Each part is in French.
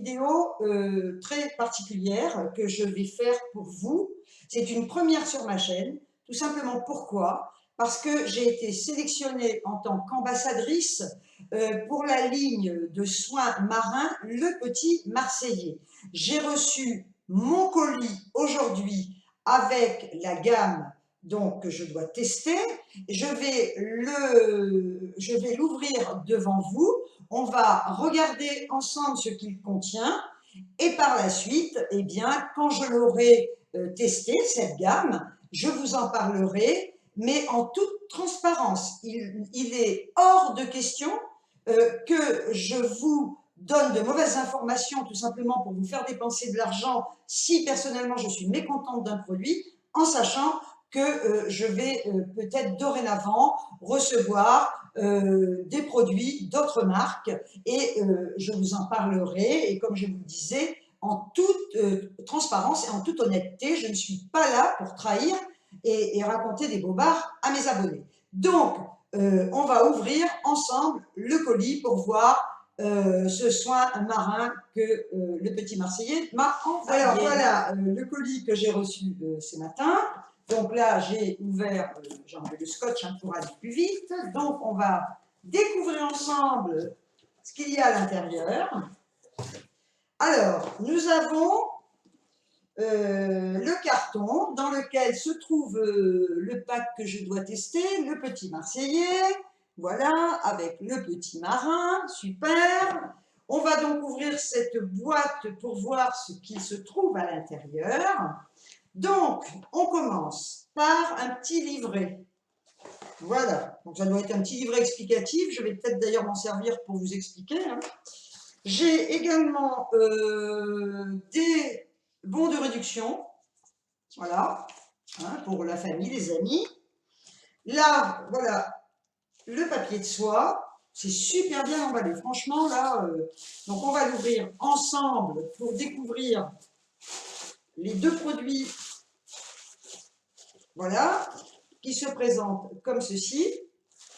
vidéo très particulière que je vais faire pour vous. C'est une première sur ma chaîne, tout simplement pourquoi? Parce que j'ai été sélectionnée en tant qu'ambassadrice pour la ligne de soins marins Le Petit Marseillais. J'ai reçu mon colis aujourd'hui avec la gamme donc, que je dois tester. Je vais l'ouvrir devant vous. On va regarder ensemble ce qu'il contient et par la suite, eh bien, quand je l'aurai testé, cette gamme, je vous en parlerai, mais en toute transparence. Il est hors de question que je vous donne de mauvaises informations tout simplement pour vous faire dépenser de l'argent si personnellement je suis mécontente d'un produit, en sachant que je vais peut-être dorénavant recevoir des produits d'autres marques et je vous en parlerai. Et comme je vous le disais, en toute transparence et en toute honnêteté, je ne suis pas là pour trahir et raconter des bobards à mes abonnés. Donc, on va ouvrir ensemble le colis pour voir ce soin marin que le Petit Marseillais m'a envoyé. Alors voilà le colis que j'ai reçu ce matin. Donc là, j'ai ouvert, j'ai enlevé le scotch pour aller plus vite. Donc, on va découvrir ensemble ce qu'il y a à l'intérieur. Alors, nous avons le carton dans lequel se trouve le pack que je dois tester, le Petit Marseillais, voilà, avec le petit marin, super. On va donc ouvrir cette boîte pour voir ce qui se trouve à l'intérieur. Donc, on commence par un petit livret. Voilà, donc ça doit être un petit livret explicatif. Je vais peut-être d'ailleurs m'en servir pour vous expliquer. Hein. J'ai également des bons de réduction, voilà, hein, pour la famille, les amis. Là, voilà, le papier de soie. C'est super bien emballé, franchement, là. Donc, on va l'ouvrir ensemble pour découvrir les deux produits. Voilà, qui se présente comme ceci.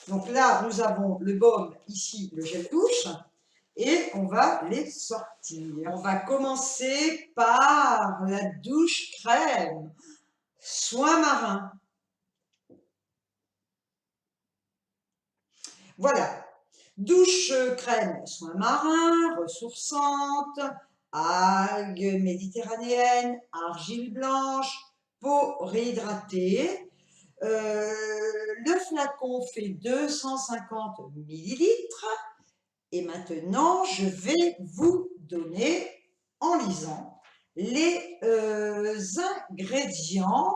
Donc là, nous avons le baume, ici, le gel douche, et on va les sortir. On va commencer par la douche crème, soin marin. Voilà, douche crème, soin marin, ressourçante, algues méditerranéennes, argile blanche, peau réhydratée. Le flacon fait 250 millilitres et maintenant je vais vous donner en lisant les ingrédients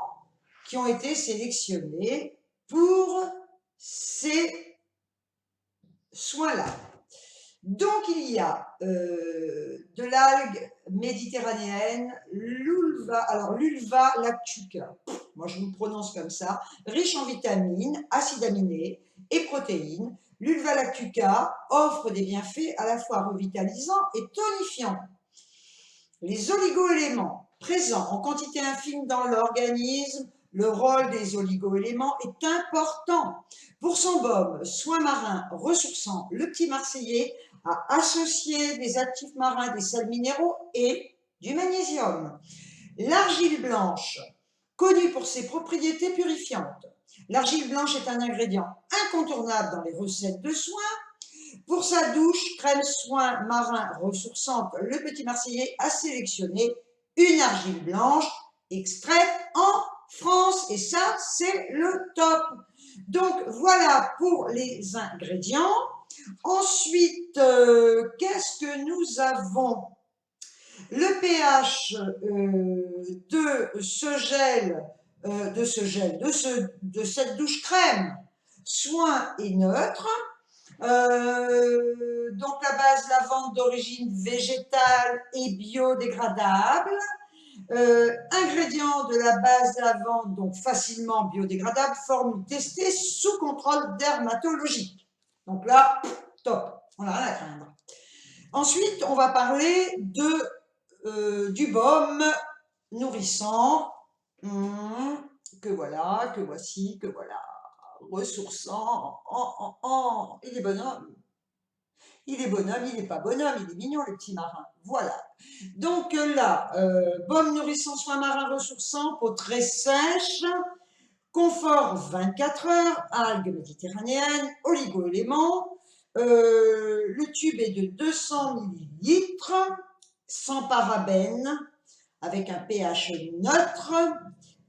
qui ont été sélectionnés pour ces soins-là. Donc il y a de l'algue méditerranéenne, l'Ulva lactuca, moi je vous le prononce comme ça, riche en vitamines, acides aminés et protéines. L'Ulva lactuca offre des bienfaits à la fois revitalisants et tonifiants. Les oligo-éléments présents en quantité infime dans l'organisme, le rôle des oligo-éléments est important. Pour son baume, soin marin ressourçant, le Petit Marseillais a associé des actifs marins, des sels minéraux et du magnésium. L'argile blanche, connue pour ses propriétés purifiantes. L'argile blanche est un ingrédient incontournable dans les recettes de soins. Pour sa douche, crème soin marin ressourçante, le Petit Marseillais a sélectionné une argile blanche extraite en France. Et ça, c'est le top. Donc, voilà pour les ingrédients. Ensuite, qu'est-ce que nous avons? Le pH de ce gel, de cette douche crème, soin est neutre. Donc la base lavande d'origine végétale et biodégradable. Ingrédients de la base lavande, donc facilement biodégradable, formule testée sous contrôle dermatologique. Donc là, top, on n'a rien à craindre. Ensuite, on va parler du baume nourrissant, que voilà, que voici, que voilà, ressourçant, il est bonhomme. Il est bonhomme, il n'est pas bonhomme, il est mignon le petit marin. Voilà. Donc là, baume nourrissant, soin marin ressourçant, peau très sèche, confort 24 heures, algues méditerranéennes, oligo-éléments. Le tube est de 200 millilitres, sans parabènes, avec un pH neutre.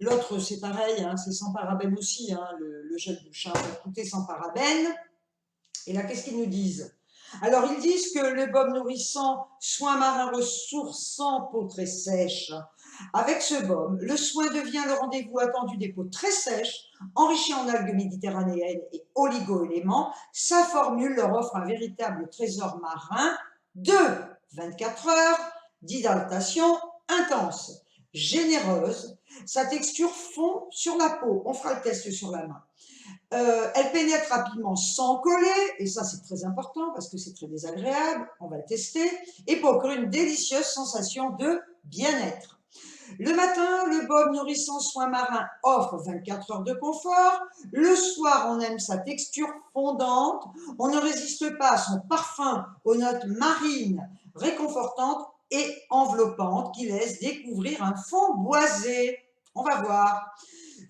L'autre, c'est pareil, hein, c'est sans parabènes aussi, hein, le gel douche, hein, va coûter sans parabènes. Et là, qu'est-ce qu'ils nous disent? Alors, ils disent que le baume nourrissant, soin marin ressourçant, peau très sèche. Avec ce baume, le soin devient le rendez-vous attendu des peaux très sèches, enrichies en algues méditerranéennes et oligo-éléments. Sa formule leur offre un véritable trésor marin de 24 heures d'hydratation intense, généreuse. Sa texture fond sur la peau. On fera le test sur la main. Elle pénètre rapidement sans coller, et ça c'est très important parce que c'est très désagréable, on va le tester, et procure une délicieuse sensation de bien-être. Le matin, le baume nourrissant soin marin offre 24 heures de confort. Le soir, on aime sa texture fondante. On ne résiste pas à son parfum aux notes marines réconfortantes et enveloppantes qui laissent découvrir un fond boisé. On va voir.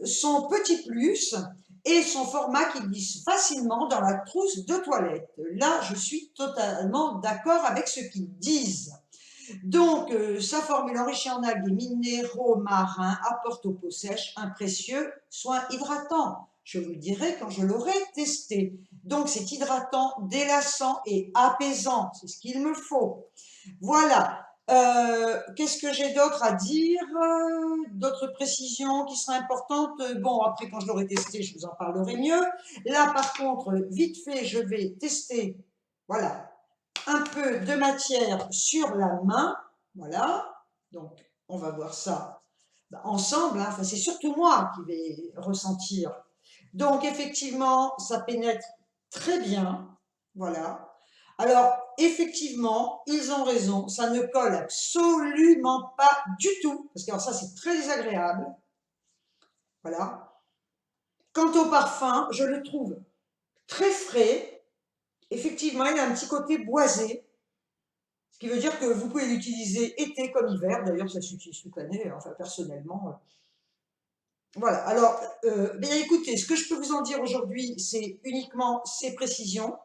Son petit plus et son format qui glisse facilement dans la trousse de toilette. Là, je suis totalement d'accord avec ce qu'ils disent. Donc, sa formule enrichie en algues et minéraux marins apporte aux peaux sèches un précieux soin hydratant. Je vous le dirai quand je l'aurai testé. Donc, c'est hydratant, délassant et apaisant. C'est ce qu'il me faut. Voilà. Qu'est-ce que j'ai d'autre à dire? D'autres précisions qui seraient importantes? Bon, après, quand je l'aurai testé, je vous en parlerai mieux. Là, par contre, vite fait, je vais tester, voilà, un peu de matière sur la main. Voilà. Donc, on va voir ça ensemble. Hein. Enfin, c'est surtout moi qui vais ressentir. Donc, effectivement, ça pénètre très bien. Voilà. Alors, effectivement, ils ont raison, ça ne colle absolument pas du tout, parce que alors ça, c'est très désagréable. Voilà. Quant au parfum, je le trouve très frais. Effectivement, il a un petit côté boisé, ce qui veut dire que vous pouvez l'utiliser été comme hiver. D'ailleurs, ça s'utilise toute l'année, enfin, personnellement. Voilà. Alors, bien écoutez, ce que je peux vous en dire aujourd'hui, c'est uniquement ces précisions.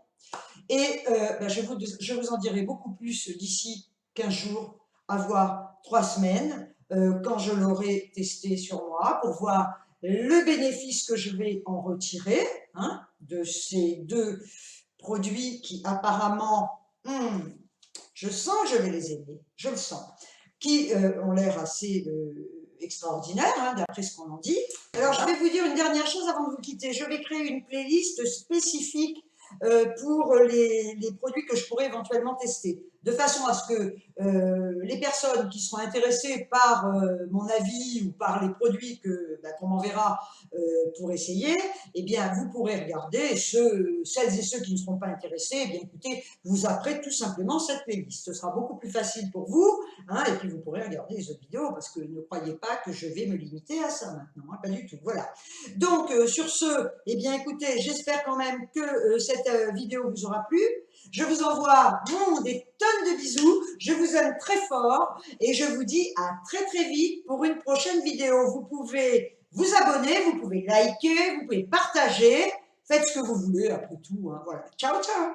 Et je vous en dirai beaucoup plus d'ici 15 jours, à voire 3 semaines, quand je l'aurai testé sur moi, pour voir le bénéfice que je vais en retirer hein, de ces deux produits qui apparemment, je sens que je vais les aimer, je le sens, qui ont l'air assez extraordinaires, hein, d'après ce qu'on en dit. Alors, je vais vous dire une dernière chose avant de vous quitter. Je vais créer une playlist spécifique pour les produits que je pourrais éventuellement tester, de façon à ce que les personnes qui seront intéressées par mon avis ou par les produits qu'on m'enverra pour essayer, eh bien, vous pourrez regarder, et celles et ceux qui ne seront pas intéressés, eh bien, écoutez, vous apprêtez tout simplement cette playlist. Ce sera beaucoup plus facile pour vous, hein, et puis vous pourrez regarder les autres vidéos, parce que ne croyez pas que je vais me limiter à ça maintenant, hein, pas du tout, voilà. Donc, sur ce, eh bien, écoutez, j'espère quand même que cette vidéo vous aura plu. Je vous envoie des tonnes de bisous. Je vous aime très fort et je vous dis à très très vite pour une prochaine vidéo. Vous pouvez vous abonner, vous pouvez liker, vous pouvez partager. Faites ce que vous voulez après tout. Hein, voilà. Ciao, ciao!